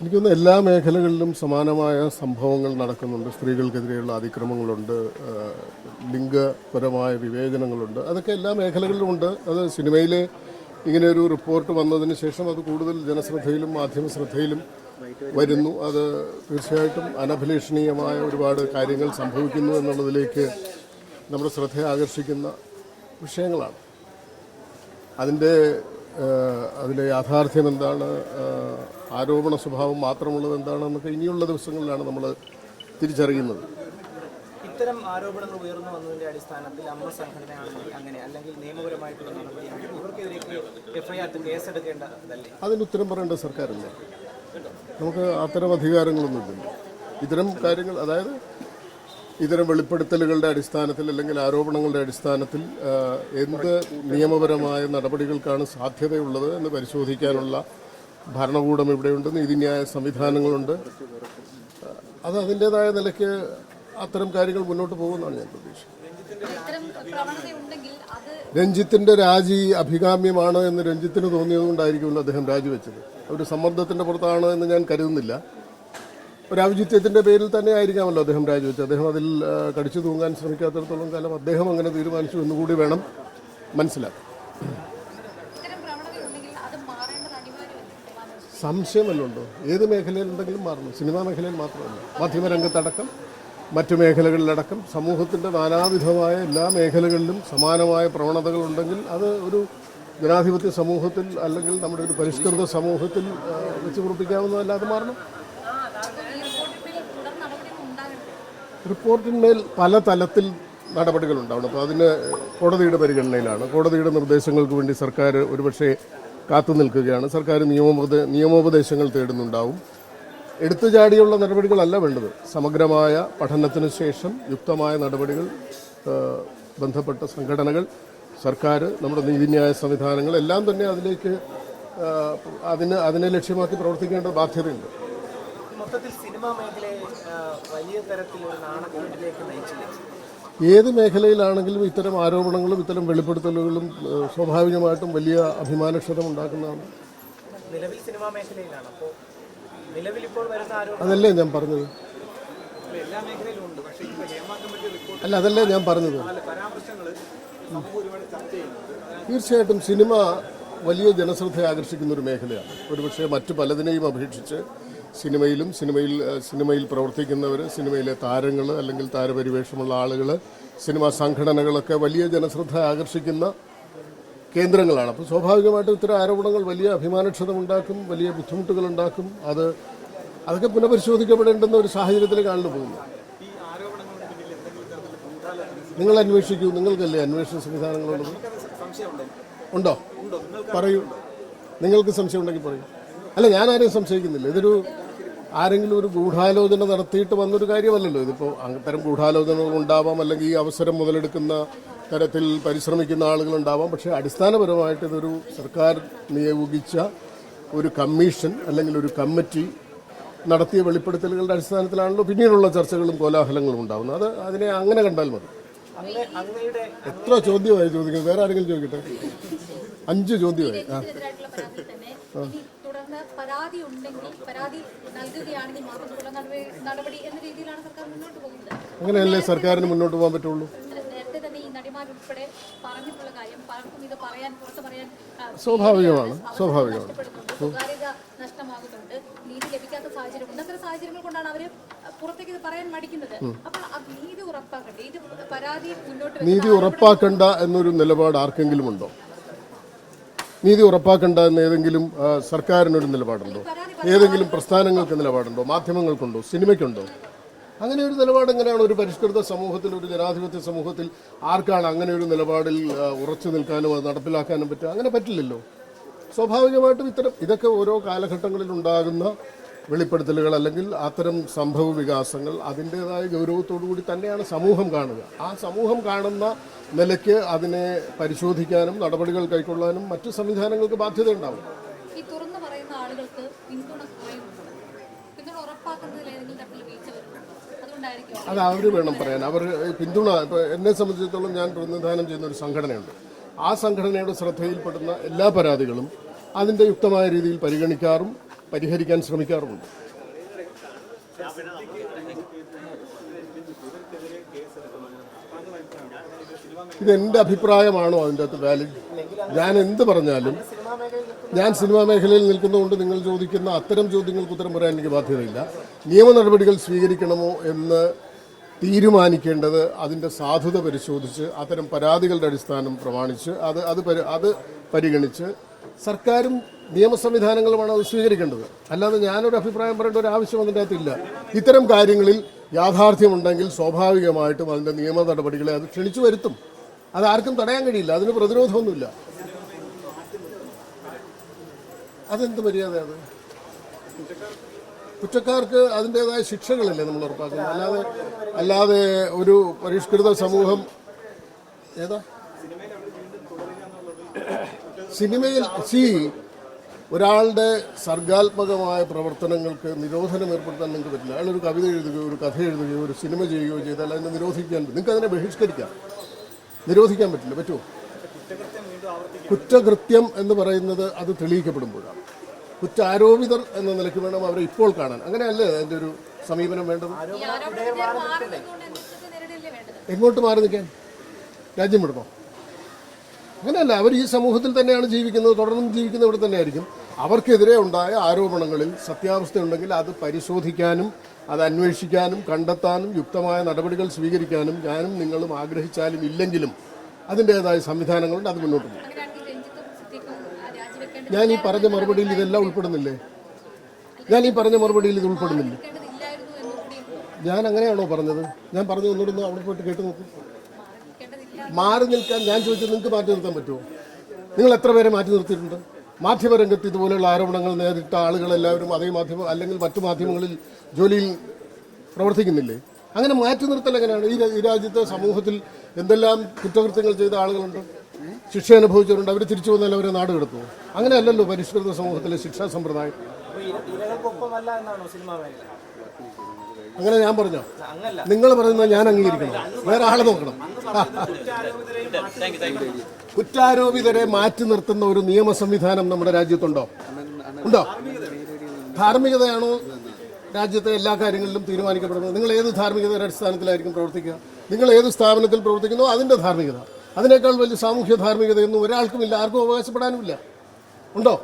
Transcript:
എനിക്കൊന്ന് എല്ലാ മേഖലകളിലും സമാനമായ സംഭവങ്ങൾ നടക്കുന്നുണ്ട്. സ്ത്രീകൾക്കെതിരെയുള്ള അതിക്രമങ്ങളുണ്ട്, ലിംഗപരമായ വിവേചനങ്ങളുണ്ട്. അതൊക്കെ എല്ലാ മേഖലകളിലും ഉണ്ട്. അത് സിനിമയിൽ ഇങ്ങനെയൊരു റിപ്പോർട്ട് വന്നതിന് ശേഷം അത് കൂടുതൽ ജനശ്രദ്ധയിലും മാധ്യമ ശ്രദ്ധയിലും വരുന്നു. അത് തീർച്ചയായിട്ടും അനഭിലഷണീയമായ ഒരുപാട് കാര്യങ്ങൾ സംഭവിക്കുന്നു എന്നുള്ളതിലേക്ക് നമ്മുടെ ശ്രദ്ധ ആകർഷിക്കുന്ന വിഷയങ്ങളാണ്. അതിലെ യാഥാർത്ഥ്യം എന്താണ്, ആരോപണ സ്വഭാവം മാത്രമുള്ളത് എന്താണെന്നൊക്കെ ഇനിയുള്ള ദിവസങ്ങളിലാണ് നമ്മൾ തിരിച്ചറിയുന്നത്. ഇത്തരം ആരോപണങ്ങൾ ഉയർന്നു വന്നതിന്റെ അടിസ്ഥാനത്തിൽ അമ്മ സംഘടനയാണെങ്കിൽ അങ്ങനെ അല്ലെങ്കിൽ നിയമപരമായിട്ടുള്ള നടപടിയാണെങ്കിൽ ഇവർക്കെതിരെ എഫ്ഐആർ കേസെടുക്കേണ്ടതല്ലേ? അതിന് ഉത്തരം പറയേണ്ട സർക്കാരല്ലേ. നമുക്ക് അത്തരം അധികാരങ്ങളൊന്നുമില്ല. ഇത്തരം കാര്യങ്ങൾ, അതായത് ഇത്തരം വെളിപ്പെടുത്തലുകളുടെ അടിസ്ഥാനത്തിൽ അല്ലെങ്കിൽ ആരോപണങ്ങളുടെ അടിസ്ഥാനത്തിൽ എന്ത് നിയമപരമായ നടപടികൾക്കാണ് സാധ്യതയുള്ളത് എന്ന് പരിശോധിക്കാനുള്ള ഭരണകൂടം ഇവിടെയുണ്ട്, നീതിന്യായ സംവിധാനങ്ങളുണ്ട്. അത് അതിൻ്റെതായ നിലയ്ക്ക് അത്തരം കാര്യങ്ങൾ മുന്നോട്ട് പോകുമെന്നാണ് ഞാൻ പ്രതീക്ഷിക്കുന്നത്. രഞ്ജിത്തിന്റെ രാജി അഭികാമ്യമാണ് എന്ന് രഞ്ജിത്തിന് തോന്നിയതുകൊണ്ടായിരിക്കുമല്ലോ അദ്ദേഹം രാജിവെച്ചത്. ഒരു സമ്മർദ്ദത്തിന്റെ പുറത്താണ് എന്ന് ഞാൻ കരുതുന്നില്ല. ഒരു ഔചിത്യത്തിന്റെ പേരിൽ തന്നെ ആയിരിക്കാമല്ലോ അദ്ദേഹം രാജിവെച്ചത്. അദ്ദേഹം അതിൽ കടിച്ചു തൂങ്ങാൻ ശ്രമിക്കാത്തിടത്തോളം കാലം അദ്ദേഹം അങ്ങനെ തീരുമാനിച്ചു എന്നുകൂടി വേണം മനസ്സിലാക്കാൻ. സംശയമല്ലുണ്ടോ? ഏത് മേഖലയിലുണ്ടെങ്കിലും മാറണം. സിനിമാ മേഖലയിൽ മാത്രമല്ല, മാധ്യമരംഗത്തടക്കം മറ്റു മേഖലകളിലടക്കം സമൂഹത്തിൻ്റെ നാനാവിധമായ എല്ലാ മേഖലകളിലും സമാനമായ പ്രവണതകളുണ്ടെങ്കിൽ അത് ഒരു ജനാധിപത്യ സമൂഹത്തിൽ അല്ലെങ്കിൽ നമ്മുടെ ഒരു പരിഷ്കൃത സമൂഹത്തിൽ വെച്ച് പൊറുപ്പിക്കാവുന്നതല്ലാതെ മാറണം. റിപ്പോർട്ടിന്മേൽ പല തലത്തിൽ നടപടികളുണ്ടാവണം. അപ്പോൾ അതിന് കോടതിയുടെ പരിഗണനയിലാണ്. കോടതിയുടെ നിർദ്ദേശങ്ങൾക്ക് വേണ്ടി സർക്കാർ ഒരുപക്ഷെ കാത്തു നിൽക്കുകയാണ്. സർക്കാർ നിയമോപദേശങ്ങൾ തേടുന്നുണ്ടാവും. എടുത്തുചാടിയുള്ള നടപടികളല്ല വേണ്ടത്. സമഗ്രമായ പഠനത്തിന് ശേഷം യുക്തമായ നടപടികൾ ബന്ധപ്പെട്ട സംഘടനകൾ, സർക്കാർ, നമ്മുടെ നീതിന്യായ സംവിധാനങ്ങൾ എല്ലാം തന്നെ അതിലേക്ക് അതിനെ ലക്ഷ്യമാക്കി പ്രവർത്തിക്കേണ്ട ബാധ്യതയുണ്ട്. മൊത്തത്തിൽ സിനിമാ മേഖലയെ വലിയ തരത്തിലുള്ള നാണക്കേടിലേക്ക് നയിച്ചില്ല. ഏത് മേഖലയിലാണെങ്കിലും ഇത്തരം ആരോപണങ്ങളും ഇത്തരം വെളിപ്പെടുത്തലുകളും സ്വാഭാവികമായിട്ടും വലിയ അഭിമാനക്ഷതം ഉണ്ടാക്കുന്നതാണ്. നിലവിൽ സിനിമാ മേഖലയിലാണ്. അപ്പോൾ നിലവിൽ ഇപ്പോൾ വരുന്ന ആരോപണം അതല്ലേ ഞാൻ പറഞ്ഞത്. എല്ലാ മേഖലയിലും ഉണ്ട്. പക്ഷേ അല്ല, അതല്ലേ ഞാൻ പറഞ്ഞത്. തീർച്ചയായിട്ടും സിനിമ വലിയ ജനശ്രദ്ധ ആകർഷിക്കുന്ന ഒരു മേഖലയാണ്. ഒരുപക്ഷെ മറ്റു പലതിനെയും അപേക്ഷിച്ച് സിനിമയിൽ പ്രവർത്തിക്കുന്നവർ, സിനിമയിലെ താരങ്ങൾ അല്ലെങ്കിൽ താരപരിവേഷമുള്ള ആളുകൾ, സിനിമാ സംഘടനകളൊക്കെ വലിയ ജനശ്രദ്ധ ആകർഷിക്കുന്ന കേന്ദ്രങ്ങളാണ്. അപ്പോൾ സ്വാഭാവികമായിട്ടും ഇത്തരം ആരോപണങ്ങൾ വലിയ അഭിമാനക്ഷതമുണ്ടാക്കും, വലിയ ബുദ്ധിമുട്ടുകളുണ്ടാക്കും. അതൊക്കെ പുനഃപരിശോധിക്കപ്പെടേണ്ടുന്ന ഒരു സാഹചര്യത്തിലേക്കാണല്ലോ പോകുന്നത്. നിങ്ങൾ അന്വേഷിക്കൂ. നിങ്ങൾക്കല്ലേ അന്വേഷണ സംവിധാനങ്ങളുള്ളത്? ഉണ്ടോ? പറയൂ. നിങ്ങൾക്ക് സംശയം ഉണ്ടെങ്കിൽ പറയൂ. അല്ല, ഞാൻ ആരെയും സംശയിക്കുന്നില്ല. ഇതൊരു ആരെങ്കിലും ഒരു ഗൂഢാലോചന നടത്തിയിട്ട് വന്നൊരു കാര്യമല്ലല്ലോ. ഇതിപ്പോൾ അത്തരം ഗൂഢാലോചനകൾ ഉണ്ടാവാം, അല്ലെങ്കിൽ ഈ അവസരം മുതലെടുക്കുന്ന തരത്തിൽ പരിശ്രമിക്കുന്ന ആളുകളുണ്ടാവാം. പക്ഷേ അടിസ്ഥാനപരമായിട്ട് ഇതൊരു സർക്കാർ നിയോഗിച്ച ഒരു കമ്മീഷൻ അല്ലെങ്കിൽ ഒരു കമ്മിറ്റി നടത്തിയ വെളിപ്പെടുത്തലുകളുടെ അടിസ്ഥാനത്തിലാണല്ലോ പിന്നീടുള്ള ചർച്ചകളും കോലാഹലങ്ങളും ഉണ്ടാകുന്നത്. അതിനെ അങ്ങനെ കണ്ടാൽ മതി. എത്ര ചോദ്യമായി ചോദിക്കുന്നത്? വേറെ ആരെങ്കിലും ചോദിക്കട്ടെ. 5 ചോദ്യമായി. പരാതി ഉണ്ടെങ്കിൽ പരാതി നൽകുകയാണെങ്കിൽ മാത്രം നടപടി എന്ന രീതിയിലാണ് സർക്കാർ മുന്നോട്ട് പോകുന്നത്. അങ്ങനെയല്ലേ സർക്കാരിന് മുന്നോട്ട് പോകാൻ പറ്റുള്ളൂ. നേരത്തെ തന്നെ ഈ നടിമാരുൾപ്പെടെ പറഞ്ഞിട്ടുള്ള കാര്യം പലർക്കും ഇത് പുറത്ത് പറയാൻ സ്വാഭാവികമാണ്. സ്വകാര്യത നഷ്ടമാകുന്നുണ്ട്, നീതി ലഭിക്കാത്ത സാഹചര്യം ഉണ്ട്. അത്തരം സാഹചര്യങ്ങൾ കൊണ്ടാണ് അവര് പുറത്തേക്ക് ഇത് പറയാൻ മടിക്കുന്നത്. അപ്പോൾ നീതി ഉറപ്പാക്കണ്ടേ? ഇത് പരാതി മുന്നോട്ട് നീതി ഉറപ്പാക്കണ്ട എന്നൊരു നിലപാട് ആർക്കെങ്കിലും ഉണ്ടോ? നീതി ഉറപ്പാക്കണ്ട എന്ന് ഏതെങ്കിലും സർക്കാരിനൊരു നിലപാടുണ്ടോ? ഏതെങ്കിലും പ്രസ്ഥാനങ്ങൾക്ക് നിലപാടുണ്ടോ? മാധ്യമങ്ങൾക്കുണ്ടോ? സിനിമയ്ക്കുണ്ടോ? അങ്ങനെ ഒരു നിലപാട് എങ്ങനെയാണ് ഒരു പരിഷ്കൃത സമൂഹത്തിൽ, ഒരു ജനാധിപത്യ സമൂഹത്തിൽ ആർക്കാണ് അങ്ങനെ ഒരു നിലപാടിൽ ഉറച്ചു നിൽക്കാനും അത് നടപ്പിലാക്കാനും പറ്റുക? അങ്ങനെ പറ്റില്ലല്ലോ. സ്വാഭാവികമായിട്ടും ഇതൊക്കെ ഓരോ കാലഘട്ടങ്ങളിൽ ഉണ്ടാകുന്ന വെളിപ്പെടുത്തലുകൾ അല്ലെങ്കിൽ അത്തരം സംഭവ വികാസങ്ങൾ അതിൻ്റെതായ ഗൗരവത്തോടുകൂടി തന്നെയാണ് സമൂഹം കാണുക. ആ സമൂഹം കാണുന്ന നിലയ്ക്ക് അതിനെ പരിശോധിക്കാനും നടപടികൾ കൈക്കൊള്ളാനും മറ്റു സംവിധാനങ്ങൾക്ക് ബാധ്യത ഉണ്ടാവും. ഈ തുറന്നു പറയുന്ന ആളുകൾക്ക് പിന്തുണ ഉറപ്പാക്കുന്നതിൽ ഏതെങ്കിലും തരത്തിൽ വീഴ്ച വരുന്നുണ്ടോ? അതുകൊണ്ടായിരിക്കും അത് അവർ വേണം പറയാൻ. അവർ പിന്തുണ, ഇപ്പോൾ എന്നെ സംബന്ധിച്ചിടത്തോളം ഞാൻ പ്രതിനിധാനം ചെയ്യുന്ന ഒരു സംഘടനയുണ്ട്. ആ സംഘടനയുടെ ശ്രദ്ധയിൽപ്പെടുന്ന എല്ലാ പരാതികളും അതിൻ്റെ യുക്തമായ രീതിയിൽ പരിഗണിക്കാറും പരിഹരിക്കാൻ ശ്രമിക്കാറുമുണ്ട്. ഇതെൻ്റെ അഭിപ്രായമാണോ അതിൻ്റെ അകത്ത് വാലിഡ്? ഞാൻ എന്ത് പറഞ്ഞാലും ഞാൻ സിനിമാ മേഖലയിൽ നിൽക്കുന്നതുകൊണ്ട് നിങ്ങൾ ചോദിക്കുന്ന അത്തരം ചോദ്യങ്ങൾക്ക് ഉത്തരം പറയാൻ എനിക്ക് ബാധ്യതയില്ല. നിയമ നടപടികൾ സ്വീകരിക്കണമോ എന്ന് തീരുമാനിക്കേണ്ടത് അതിൻ്റെ സാധുത പരിശോധിച്ച് അത്തരം പരാതികളുടെ അടിസ്ഥാനം പ്രമാണിച്ച് അത് പരിഗണിച്ച് സർക്കാരും നിയമ സംവിധാനങ്ങളുമാണ് അത് സ്വീകരിക്കേണ്ടത്. അല്ലാതെ ഞാനൊരു അഭിപ്രായം പറയേണ്ട ഒരു ആവശ്യം അതിൻ്റെ അകത്തില്ല. ഇത്തരം കാര്യങ്ങളിൽ യാഥാർത്ഥ്യമുണ്ടെങ്കിൽ സ്വാഭാവികമായിട്ടും അതിൻ്റെ നിയമ നടപടികളെ അത് ക്ഷണിച്ചു വരുത്തും. അതാർക്കും തടയാൻ കഴിയില്ല, അതിന് പ്രതിരോധമൊന്നുമില്ല. അതെന്ത് മര്യാദ? അത് കുറ്റക്കാർക്ക് അതിൻ്റെതായ ശിക്ഷകളല്ലേ നമ്മൾ ഉറപ്പാക്കുന്നത്. അല്ലാതെ ഒരു പരിഷ്കൃത സമൂഹം ഏതാ സിനിമയിൽ ഒരാളുടെ സർഗാത്മകമായ പ്രവർത്തനങ്ങൾക്ക് നിരോധനം ഏർപ്പെടുത്താൻ നിങ്ങൾക്ക് പറ്റില്ല. അയാളൊരു കവിത എഴുതുകയോ ഒരു കഥ എഴുതുകയോ ഒരു സിനിമ ചെയ്യുകയോ ചെയ്താൽ അതിനെ നിരോധിക്കാൻ പറ്റും. നിങ്ങൾക്ക് അതിനെ ബഹിഷ്കരിക്കാം, നിരോധിക്കാൻ പറ്റില്ല. പറ്റുമോ? കുറ്റകൃത്യം എന്ന് പറയുന്നത് അത് തെളിയിക്കപ്പെടുമ്പോഴാണ്. കുറ്റാരോപിതർ എന്ന നിലയ്ക്ക് വേണം അവരെ ഇപ്പോൾ കാണാൻ. അങ്ങനെയല്ലേ അതിൻ്റെ ഒരു സമീപനം വേണ്ടത്? എങ്ങോട്ട് മാറി നിൽക്കാൻ? രാജ്യം വിടണോ? അങ്ങനെയല്ല. അവർ ഈ സമൂഹത്തിൽ തന്നെയാണ് ജീവിക്കുന്നത്, തുടർന്നും ജീവിക്കുന്നത് ഇവിടെ തന്നെയായിരിക്കും. അവർക്കെതിരെ ഉണ്ടായ ആരോപണങ്ങളിൽ സത്യാവസ്ഥയുണ്ടെങ്കിൽ അത് പരിശോധിക്കാനും അത് അന്വേഷിക്കാനും കണ്ടെത്താനും യുക്തമായ നടപടികൾ സ്വീകരിക്കാനും ഞാനും നിങ്ങളും ആഗ്രഹിച്ചാലും ഇല്ലെങ്കിലും അതിൻ്റേതായ സംവിധാനങ്ങളുണ്ട്. അത് മുന്നോട്ട് പോകും. ഞാൻ ഈ പറഞ്ഞ മറുപടിയിൽ ഇതെല്ലാം ഉൾപ്പെടുന്നില്ലേ? ഇത് ഉൾപ്പെടുന്നില്ല. ഞാൻ അങ്ങനെയാണോ പറഞ്ഞത്? ഞാൻ പറഞ്ഞു ഒന്നുകൂടെ അവിടെ പോയിട്ട് കേട്ട് നോക്കും. മാറി നിൽക്കാൻ ഞാൻ ചോദിച്ചത് നിങ്ങൾക്ക് മാറ്റി നിർത്താൻ പറ്റുമോ? നിങ്ങൾ എത്ര പേരെ മാറ്റി നിർത്തിയിട്ടുണ്ട്? മാധ്യമരംഗത്ത് ഇതുപോലെയുള്ള ആരോപണങ്ങൾ നേരിട്ട ആളുകളെല്ലാവരും അതേ മാധ്യമം അല്ലെങ്കിൽ മറ്റു മാധ്യമങ്ങളിൽ ജോലിയിൽ പ്രവർത്തിക്കുന്നില്ലേ? അങ്ങനെ മാറ്റി നിർത്തൽ എങ്ങനെയാണ്? ഈ രാജ്യത്തെ സമൂഹത്തിൽ എന്തെല്ലാം കുറ്റകൃത്യങ്ങൾ ചെയ്ത ആളുകളുണ്ട്, ശിക്ഷ അനുഭവിച്ചവരുണ്ട്. അവർ തിരിച്ചു വന്നാൽ അവരെ നാട് കിടത്തുമോ? അങ്ങനെയല്ലല്ലോ പരിഷ്കൃത സമൂഹത്തിലെ ശിക്ഷാ സമ്പ്രദായം. അങ്ങനെ ഞാൻ പറഞ്ഞോ? നിങ്ങൾ പറയുന്നത് ഞാൻ അംഗീകരിക്കണം, വേറെ ആളെ നോക്കണം. കുറ്റാരോപിതരെ മാറ്റി നിർത്തുന്ന ഒരു നിയമ സംവിധാനം നമ്മുടെ രാജ്യത്തുണ്ടോ? ഉണ്ടോ? ധാർമ്മികതയാണോ രാജ്യത്തെ എല്ലാ കാര്യങ്ങളിലും തീരുമാനിക്കപ്പെടുന്നത്? നിങ്ങൾ ഏത് ധാർമ്മികതയുടെ അടിസ്ഥാനത്തിലായിരിക്കും പ്രവർത്തിക്കുക? നിങ്ങൾ ഏത് സ്ഥാപനത്തിൽ പ്രവർത്തിക്കുന്നോ അതിൻ്റെ ധാർമ്മികത. അതിനേക്കാൾ വലിയ സാമൂഹ്യ ധാർമ്മികതയൊന്നും ഒരാൾക്കുമില്ല, ആർക്കും അവകാശപ്പെടാനുമില്ല. ഉണ്ടോ?